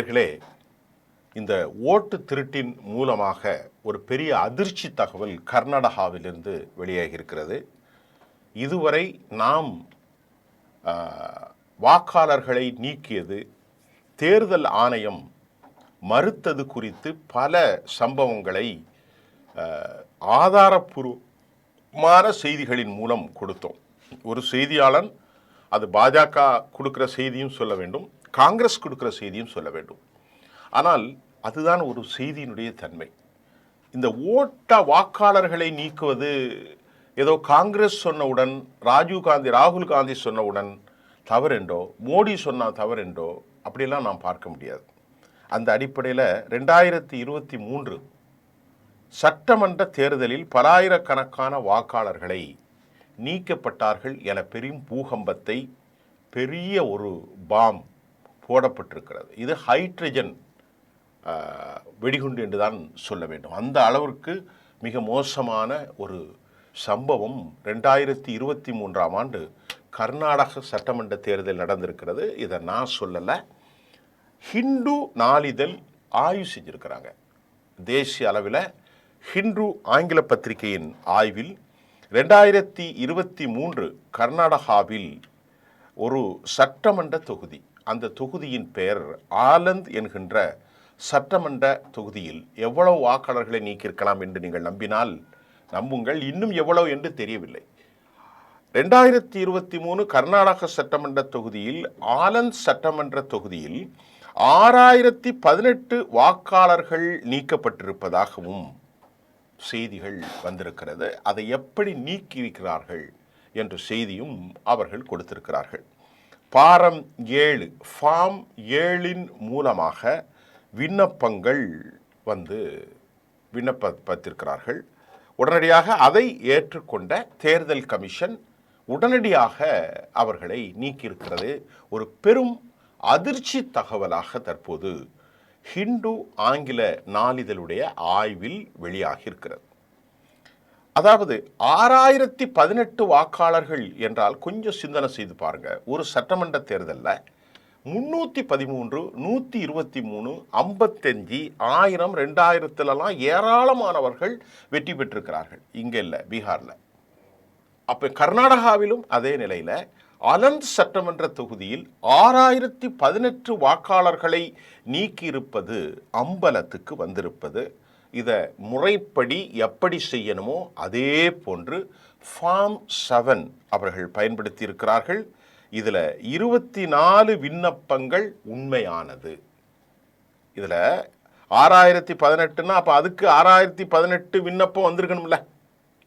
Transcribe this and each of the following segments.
நேயர்களே, இந்த ஓட்டு திருட்டின் மூலமாக ஒரு பெரிய அதிர்ச்சி தகவல் கர்நாடகாவிலிருந்து வெளியாகி இருக்கிறது. இதுவரை நாம் வாக்காளர்களை நீக்கியது, தேர்தல் ஆணையம் மறுத்தது குறித்து பல சம்பவங்களை ஆதாரப்பூர்வமான செய்திகளின் மூலம் கொடுத்தோம். ஒரு செய்தியாளன் அது பாஜக கொடுக்கிற செய்தியும் சொல்ல வேண்டும், காங்கிரஸ் கொடுக்கிற செய்தியும் சொல்ல வேண்டும். ஆனால் அதுதான் ஒரு செய்தியினுடைய தன்மை. இந்த வாக்காளர்களை நீக்குவது ஏதோ காங்கிரஸ் சொன்னவுடன், ராகுல் காந்தி சொன்னவுடன் தவறென்றோ, மோடி சொன்னால் தவறென்றோ அப்படியெல்லாம் நாம் பார்க்க முடியாது. அந்த அடிப்படையில் 2023 சட்டமன்ற தேர்தலில் பலாயிரக்கணக்கான வாக்காளர்களை நீக்கப்பட்டார்கள் என பெரும் பூகம்பத்தை, பெரிய ஒரு பாம் போடப்பட்டிருக்கிறது. இது ஹைட்ரஜன் வெடிகுண்டு என்றுதான் சொல்ல வேண்டும். அந்த அளவிற்கு மிக மோசமான ஒரு சம்பவம் 2023ஆம் ஆண்டு கர்நாடக சட்டமன்ற தேர்தல் நடந்திருக்கிறது. இதை நான் சொல்லலை, ஹிந்து நாளிதழ் ஆய்வு செஞ்சுருக்கிறாங்க. தேசிய அளவில் ஹிந்து ஆங்கில பத்திரிகையின் ஆய்வில் 2023 கர்நாடகாவில் ஒரு சட்டமன்ற தொகுதி, அந்த தொகுதியின் பெயர் ஆலந்த் என்கின்ற சட்டமன்ற தொகுதியில் எவ்வளவு வாக்காளர்களை நீக்கியிருக்கலாம் என்று நீங்கள் நம்பினால் நம்புங்கள், இன்னும் எவ்வளவு என்று தெரியவில்லை. 2023 கர்நாடக சட்டமன்ற தொகுதியில், ஆலந்த் சட்டமன்ற தொகுதியில் 6018 வாக்காளர்கள் நீக்கப்பட்டிருப்பதாகவும் செய்திகள் வந்திருக்கிறது. அதை எப்படி நீக்கியிருக்கிறார்கள் என்ற செய்தியும் அவர்கள் கொடுத்திருக்கிறார்கள். ஃபார்ம் 7 மூலமாக விண்ணப்பங்கள் விண்ணப்பத்திருக்கிறார்கள். உடனடியாக அதை ஏற்றுக்கொண்ட தேர்தல் கமிஷன் உடனடியாக அவர்களை நீக்கியிருக்கிறது. ஒரு பெரும் அதிர்ச்சி தகவலாக தற்போது ஹிந்து ஆங்கில நாளிதழுடைய ஆய்வில் வெளியாகி இருக்கிறது. அதாவது 6018 வாக்காளர்கள் என்றால் கொஞ்சம் சிந்தனை செய்து பாருங்க. ஒரு சட்டமன்ற தேர்தலில் 313, 123, 55, 1000, 2000 ஏராளமானவர்கள் வெற்றி பெற்றிருக்கிறார்கள். இங்கே இல்லை, பீகாரில். அப்போ கர்நாடகாவிலும் அதே நிலையில் ஆலந்த் சட்டமன்ற தொகுதியில் 6018 வாக்காளர்களை நீக்கியிருப்பது அம்பலத்துக்கு வந்திருப்பது. இதை முறைப்படி எப்படி செய்யணுமோ அதே போன்று ஃபார்ம் 7 அவர்கள் பயன்படுத்தி இருக்கிறார்கள். இதில் 24 விண்ணப்பங்கள் உண்மையானது. இதில் 6018ன்னா அப்போ அதுக்கு 6018 விண்ணப்பம் வந்திருக்கணும்ல.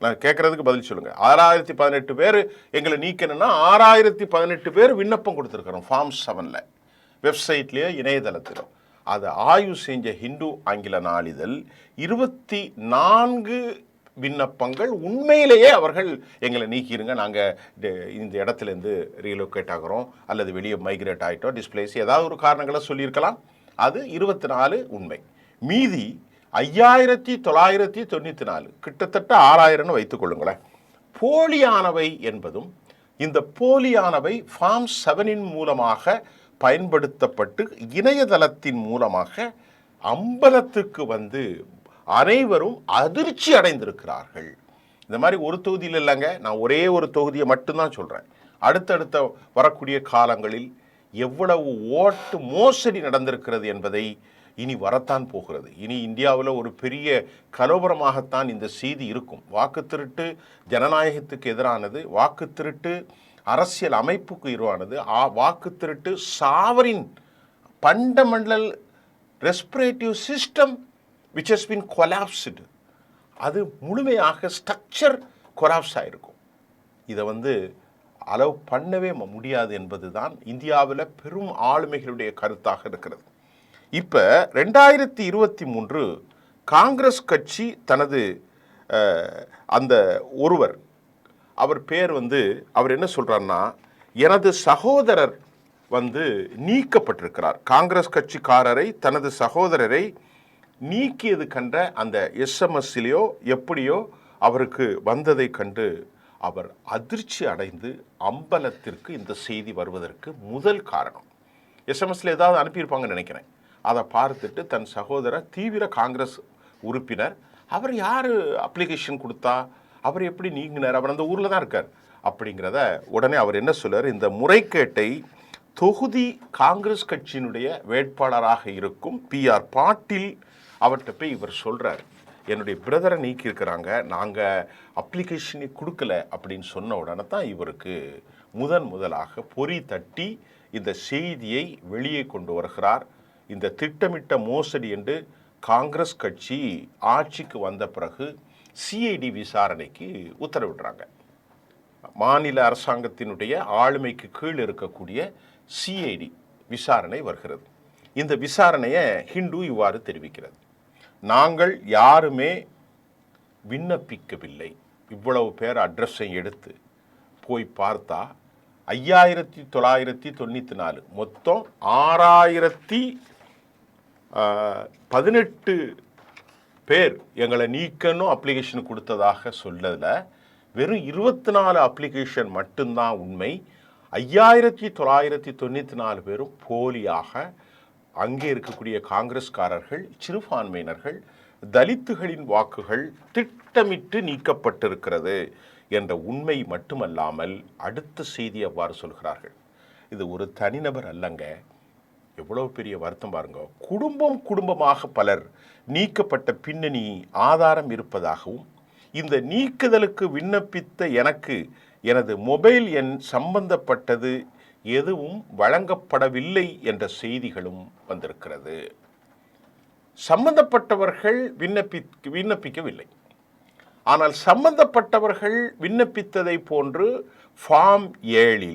நான் கேட்குறதுக்கு பதில் சொல்லுங்கள். 6018 பேர் எங்களை நீக்கணும்னா 6018 பேர் விண்ணப்பம் கொடுத்துருக்குறோம் ஃபார்ம் 7ல், வெப்சைட்லேயோ இணையதளத்திலோ. அதை ஆய்வு செஞ்ச ஹிந்து ஆங்கில நாளிதழ் 24 விண்ணப்பங்கள் உண்மையிலேயே அவர்கள் எங்களை நீக்கிடுங்க, நாங்கள் இந்த இடத்துலேருந்து ரீலோகேட் ஆகிறோம் அல்லது வெளியே மைக்ரேட் ஆகிட்டோம், டிஸ்பிளேஸ் ஏதாவது ஒரு காரணங்களை சொல்லியிருக்கலாம். அது 24 உண்மை. மீதி 5994, கிட்டத்தட்ட 6000 வைத்துக் கொள்ளுங்களேன், போலியானவை என்பதும், இந்த போலியானவை ஃபார்ம் 7 மூலமாக பயன்படுத்தப்பட்டு இணையதளத்தின் மூலமாக அம்பலத்துக்கு அனைவரும் அதிர்ச்சி அடைந்திருக்கிறார்கள். இந்த மாதிரி ஒரு தொகுதியில் இல்லைங்க, நான் ஒரே ஒரு தொகுதியை மட்டும்தான் சொல்கிறேன். அடுத்தடுத்த வரக்கூடிய காலங்களில் எவ்வளவு ஓட்டு மோசடி நடந்திருக்கிறது என்பதை இனி வரத்தான் போகிறது. இனி இந்தியாவில் ஒரு பெரிய கலவரமாகத்தான் இந்த செய்தி இருக்கும். வாக்கு திருட்டு ஜனநாயகத்துக்கு எதிரானது, வாக்கு திருட்டு அரசியல் அமைப்புக்கு எதிரானது, வாக்கு திருட்டு sovereign fundamental respiratory system which has been collapsed. அது முழுமையாக ஸ்ட்ரக்சர் கொலாப்ஸ் ஆகிருக்கும். இதை அலோவ் பண்ணவே முடியாது என்பது தான் இந்தியாவில் பெரும் ஆளுமைகளுடைய கருத்தாக இருக்கிறது. இப்போ 2023 காங்கிரஸ் கட்சி தனது அந்த ஒருவர், அவர் பேர் அவர் என்ன சொல்கிறார்னா, எனது சகோதரர் நீக்கப்பட்டிருக்கிறார். காங்கிரஸ் கட்சிக்காரரை, தனது சகோதரரை நீக்கியது கண்ட அந்த எஸ்எம்எஸ்லையோ எப்படியோ அவருக்கு வந்ததை கண்டு அவர் அதிர்ச்சி அடைந்து அம்பலத்திற்கு இந்த செய்தி வருவதற்கு முதல் காரணம், எஸ்எம்எஸ்ல ஏதாவது அனுப்பியிருப்பாங்கன்னு நினைக்கிறேன். அதை பார்த்துட்டு தன் சகோதரர் தீவிர காங்கிரஸ் உறுப்பினர், அவர் யார் அப்ளிகேஷன் கொடுத்தா, அவர் எப்படி நீங்கினார், அவர் அந்த ஊரில் தான் இருக்கார் அப்படிங்கிறத உடனே அவர் என்ன சொல்றார், இந்த முறைகேட்டை தொகுதி காங்கிரஸ் கட்சியினுடைய வேட்பாளராக இருக்கும் PR பாட்டீல் அவர்கிட்ட போய் இவர் சொல்றார், என்னுடைய பிரதரை நீக்கியிருக்கிறாங்க, நாங்கள் அப்ளிகேஷனை கொடுக்கல அப்படின்னு சொன்ன உடனே தான் இவருக்கு முதலாக பொறி தட்டி இந்த செய்தியை வெளியே கொண்டு வருகிறார். இந்த திட்டமிட்ட மோசடி என்று காங்கிரஸ் கட்சி ஆட்சிக்கு வந்த பிறகு CID விசாரணைக்கு உத்தரவிடுறாங்க. மாநில அரசாங்கத்தினுடைய ஆளுமைக்கு கீழ் இருக்கக்கூடிய CID விசாரணை வருகிறது. இந்த விசாரணையை ஹிந்து இவ்வாறு தெரிவிக்கிறது, நாங்கள் யாருமே விண்ணப்பிக்கவில்லை. இவ்வளவு பேர் அட்ரஸை எடுத்து போய் பார்த்தா 5994 மொத்தம் 6018 பேர் எங்களை நீக்கணும் அப்ளிகேஷன் கொடுத்ததாக சொல்லதில் வெறும் 24 அப்ளிகேஷன் மட்டும்தான் உண்மை. 5994 பேரும் போலியாக அங்கே இருக்கக்கூடிய காங்கிரஸ்காரர்கள், சிறுபான்மையினர்கள், தலித்துகளின் வாக்குகள் திட்டமிட்டு நீக்கப்பட்டிருக்கிறது என்ற உண்மை மட்டுமல்லாமல் அடுத்த செய்தி அவ்வாறு சொல்கிறார்கள். இது ஒரு தனிநபர் அல்லங்க, எவ்வளவு பெரிய வருத்தம் பாருங்க. குடும்பமாக பலர் நீக்கப்பட்ட பின்னணி ஆதாரம் இருப்பதாகவும், இந்த நீக்குதலுக்கு விண்ணப்பித்த எனக்கு எனது மொபைல் எண் சம்பந்தப்பட்டது எதுவும் வழங்கப்படவில்லை என்ற செய்திகளும் வந்திருக்கிறது. சம்பந்தப்பட்டவர்கள் விண்ணப்பிக்கவில்லை, ஆனால் சம்பந்தப்பட்டவர்கள் விண்ணப்பித்ததை போன்று ஃபார்ம் 7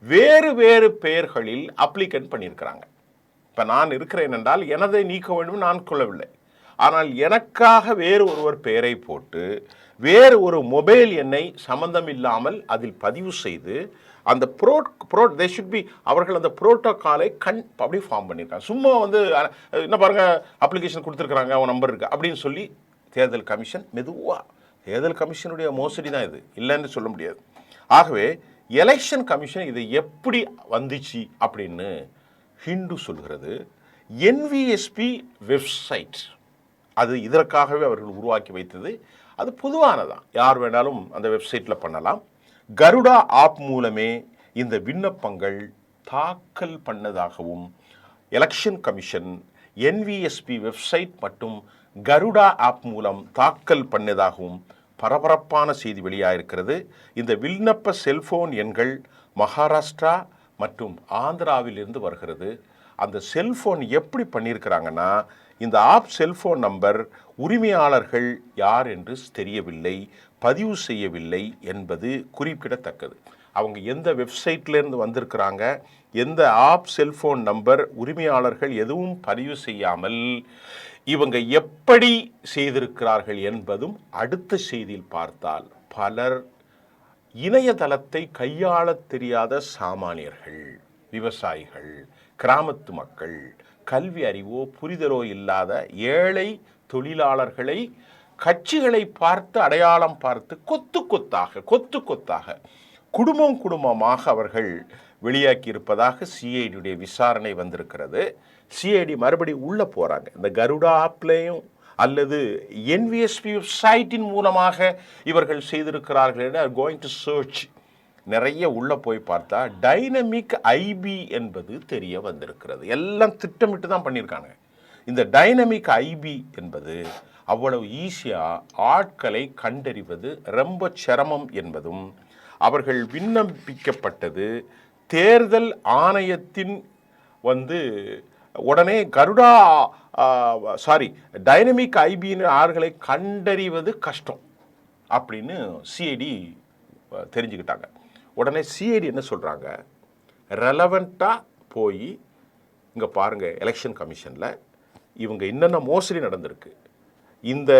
வேறு வேறு பெயர்களில் அப்ளிகன்ட் பண்ணியிருக்கிறாங்க. இப்போ நான் இருக்கிறேன் என்றால் எனதை நீக்க வேண்டும் நான் கொள்ளவில்லை, ஆனால் எனக்காக வேறு ஒருவர் பெயரை போட்டு வேறு ஒரு மொபைல் எண்ணை சம்பந்தம் இல்லாமல் அதில் பதிவு செய்து அந்த அவர்கள் அந்த புரோட்டோகாலை அப்படி ஃபார்ம் பண்ணியிருக்காங்க. சும்மா வந்து என்ன பாருங்க அப்ளிகேஷன் கொடுத்துருக்குறாங்க, அவன் நம்பர் இருக்கு அப்படின்னு சொல்லி தேர்தல் கமிஷன் மெதுவாக, தேர்தல் கமிஷனுடைய மோசடி தான் இது, இல்லைன்னு சொல்ல முடியாது. ஆகவே எலெக்ஷன் கமிஷன் இதை எப்படி வந்துச்சு அப்படின்னு ஹிந்து சொல்கிறது. NVSP வெப்சைட் அது இதற்காகவே அவர்கள் உருவாக்கி வைத்தது. அது பொதுவானதான், யார் வேணாலும் அந்த வெப்சைட்டில் பண்ணலாம். கருடா ஆப் மூலமே இந்த விண்ணப்பங்கள் தாக்கல் பண்ணதாகவும் எலெக்ஷன் கமிஷன் NVSP வெப்சைட் மற்றும் கருடா ஆப் மூலம் தாக்கல் பண்ணதாகவும் பரபரப்பான செய்தி வெளியாயிருக்கிறது. இந்த விண்ணப்ப செல்போன் எண்கள் மகாராஷ்டிரா மற்றும் ஆந்திராவிலிருந்து வருகிறது. அந்த செல்போன் எப்படி பண்ணியிருக்கிறாங்கன்னா, இந்த ஆப் செல்போன் நம்பர் உரிமையாளர்கள் யார் என்று தெரியவில்லை, பதிவு செய்யவில்லை என்பது குறிப்பிடத்தக்கது. அவங்க எந்த வெப்சைட்லேருந்து வந்திருக்கிறாங்க, எந்த ஆப் செல்போன் நம்பர் உரிமையாளர்கள் எதுவும் பதிவு செய்யாமல் இவங்க எப்படி செய்திருக்கிறார்கள் என்பதும் அடுத்த செய்தியில் பார்த்தால் பலர் இணையதளத்தை கையாள தெரியாத சாமானியர்கள், விவசாயிகள், கிராமத்து மக்கள், கல்வி அறிவோ புரிதலோ இல்லாத ஏழை தொழிலாளர்களை கட்சிகளை பார்த்து அடையாளம் பார்த்து கொத்து கொத்தாக குடும்பமாக அவர்கள் வெளியாக்கி இருப்பதாக CID விசாரணை வந்திருக்கிறது. CID மறுபடி உள்ள போறாங்க. இந்த கருடா ஆப்லையும் அல்லது NVSP வெப்சைட்டின் மூலமாக இவர்கள் செய்திருக்கிறார்கள். கோயிங் டு சர்ச் நிறைய உள்ள போய் பார்த்தா டைனமிக் IB என்பது தெரிய வந்திருக்கிறது. எல்லாம் திட்டமிட்டு தான் பண்ணியிருக்காங்க. இந்த டைனமிக் IB என்பது அவ்வளவு ஈஸியாக ஆட்களை கண்டறிவது ரொம்ப சிரமம் என்பதும், அவர்கள் விண்ணப்பிக்கப்பட்டது தேர்தல் ஆணையத்தின் உடனே கருடா டைனமிக் IBயின் ஆள்களை கண்டறிவது கஷ்டம் அப்படின்னு CID தெரிஞ்சுக்கிட்டாங்க. உடனே CID என்ன சொல்கிறாங்க, ரெலவெண்ட்டாக போய் இங்கே பாருங்கள், எலெக்ஷன் கமிஷனில் இவங்க என்னென்ன மோசடி நடந்திருக்கு, இந்த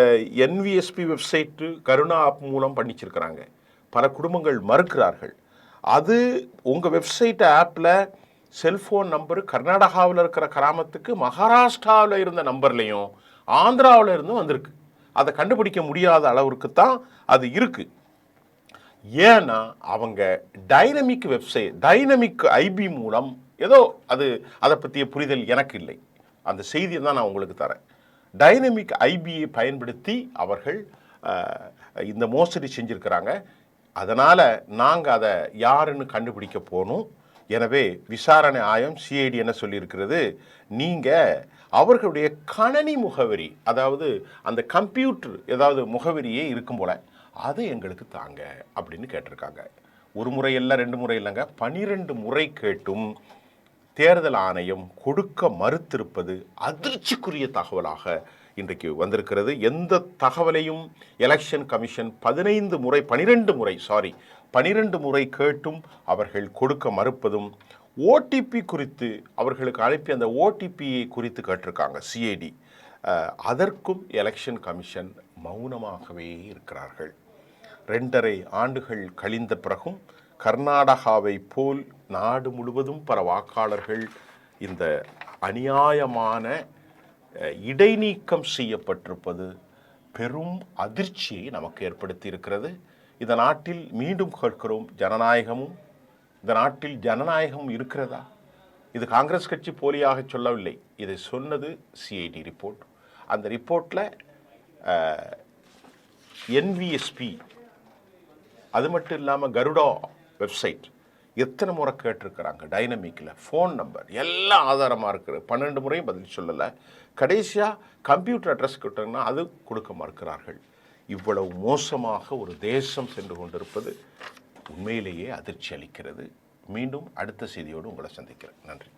NVSP வெப்சைட்டு கருணா ஆப் மூலம் பண்ணிச்சிருக்கிறாங்க, பல குடும்பங்கள் மறுக்கிறார்கள், அது உங்கள் வெப்சைட் ஆப்பில் செல்ஃபோன் நம்பரு கர்நாடகாவில் இருக்கிற கிராமத்துக்கு மகாராஷ்டிராவில் இருந்த நம்பர்லையும் ஆந்திராவில் இருந்தும் வந்திருக்கு. அதை கண்டுபிடிக்க முடியாத அளவிற்கு தான் அது இருக்குது. ஏன்னா அவங்க டைனமிக் IB மூலம் ஏதோ அதை பற்றிய புரிதல் எனக்கு இல்லை, அந்த செய்தியை தான் நான் உங்களுக்கு தரேன். டைனமிக் ஐபியை பயன்படுத்தி அவர்கள் இந்த மோசடி செஞ்சுருக்கிறாங்க. அதனால் நாங்கள் அதை யாருன்னு கண்டுபிடிக்க போகணும். எனவே விசாரணை ஆயம் சிஐடி என்ன சொல்லியிருக்கிறது, நீங்கள் அவர்களுடைய கணனி முகவரி, அதாவது அந்த கம்ப்யூட்டர் ஏதாவது முகவரியே இருக்கும் போல அதை எங்களுக்கு தாங்க அப்படின்னு கேட்டிருக்காங்க. ஒரு முறை இல்லை, 2 முறை இல்லைங்க, 12 முறை கேட்டும் தேர்தல் ஆணையம் கொடுக்க மறுத்திருப்பது அதிர்ச்சிக்குரிய தகவலாக இன்றைக்கு வந்திருக்கிறது. எந்த தகவலையும் எலெக்ஷன் கமிஷன் 12 முறை கேட்டும் அவர்கள் கொடுக்க மறுப்பதும், ஓடிபி குறித்து அவர்களுக்கு அனுப்பி அந்த ஓடிபியை குறித்து கேட்டிருக்காங்க சிஐடி, அதற்கும் எலெக்ஷன் கமிஷன் மௌனமாகவே இருக்கிறார்கள். 2.5 ஆண்டுகள் கழிந்த பிறகும் கர்நாடகாவை போல் நாடு முழுவதும் பல வாக்காளர்கள் இந்த அநியாயமான இடைநீக்கம் செய்யப்பட்டிருப்பது பெரும் அதிர்ச்சியை நமக்கு ஏற்படுத்தி இருக்கிறது. இந்த நாட்டில் மீண்டும் கேட்கிறோம், இந்த நாட்டில் ஜனநாயகமும் இருக்கிறதா? இது காங்கிரஸ் கட்சி போலியாக சொல்லவில்லை, இதை சொன்னது சிஐடி ரிப்போர்ட். அந்த ரிப்போர்ட்டில் NVSP, அது மட்டும் இல்லாமல் கருடா வெப்சைட் எத்தனை முறை கேட்டிருக்கிறாங்க, டைனமிக்கில் ஃபோன் நம்பர் எல்லாம் ஆதாரமாக இருக்குது. 12 முறையும் பதில் சொல்லலை. கடைசியாக கம்ப்யூட்டர் அட்ரஸ் கேட்டாங்கன்னா அது கொடுக்க மறுக்கிறார்கள். இவ்வளவு மோசமாக ஒரு தேசம் சென்று கொண்டிருப்பது உண்மையிலேயே அதிர்ச்சி அளிக்கிறது. மீண்டும் அடுத்த செய்தியோடு உங்களை சந்திக்கிறேன். நன்றி.